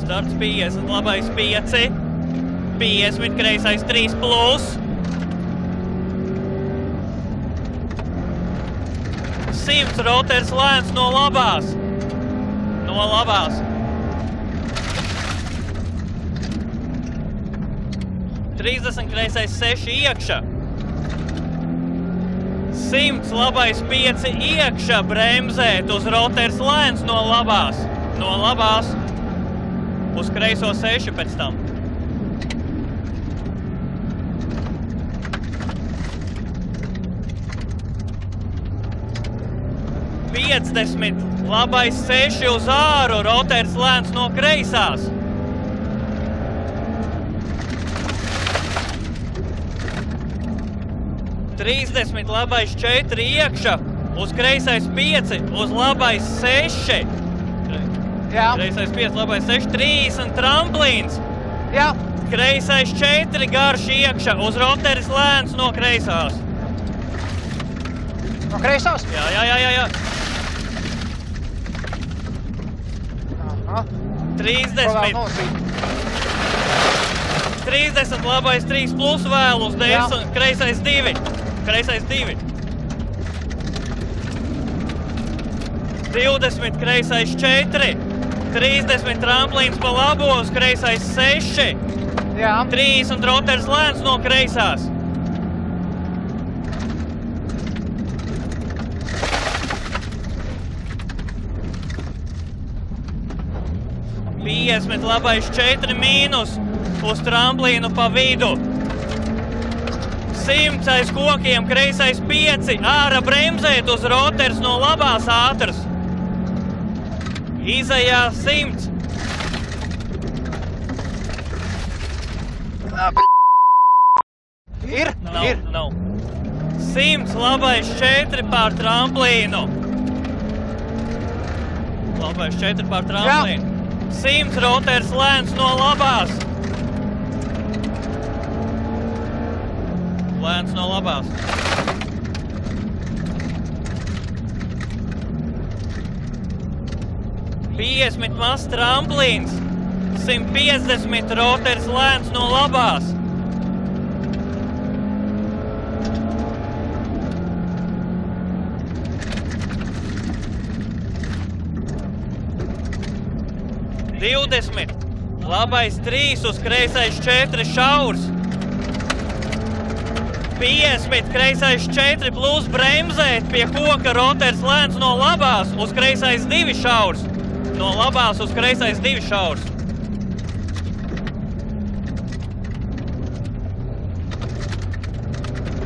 Starts 50, labais 5. 50, kreisais 3 plus. 100, roters lēns no labās. No labās. 30, kreisais 6 iekšā. 100, labais 5 iekšā, bremzēt uz roters lēns no labās. No labās. Uz kreiso 6 pēc tam. 50, labais 6 uz āru, roters lēns no kreisās. 30, labais 4 iekšā, uz kreisais 5, uz labais 6. Jā. Kreisais 5, labais 6, 30, tramplīns. Jā. Kreisais 4, garš iekšā, uz roteris lēns no kreisās. No kreisās? Jā. Aha. 30. 30, labais 3 plus vēl uz 10, kreisais 2. Kreisais 2. 20, kreisais 4. 30, tramplīns pa labos, kreisais 6. Jā. 30, roters lēns no kreisās. 50, labais 4 mīnus, uz tramplīnu pa vidu. 100 aiz kokiem, kreisais 5, ārā bremzēt uz roters no labās ātras. Izejā 100. Ir? Nav. 100, labais 4 pār tramplīnu. Labais 4 pār tramplīnu. 100, roters lēns no labās. Lēns no labās. 50, mazs tramplīns. 150, roters lēns no labās. Labais 3 uz kreisais 4 šaurs. 50, kreisais 4 plus bremzēt pie koka, roters lēns no labās uz kreisais 2 šaurs. No labās uz kreisais 2 šaurs.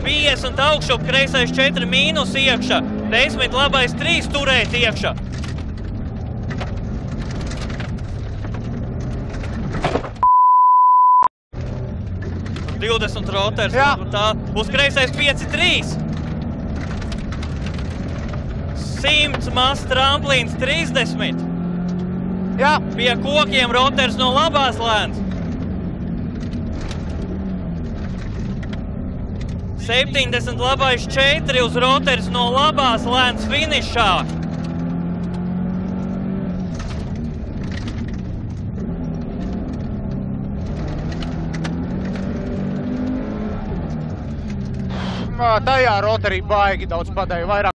50 augšup, kreisais 4 mīnus iekšā. 10, labais 3 turēt iekšā. 20 roters, tā, uz kreisais 5, 3. 100, mazs tramplīns, 30. Jā. Pie kokiem roters no labās lēns. 70, labais 4 uz roters no labās lēns finišā. 'Tajā roterī baigi daudz padēju, vairāk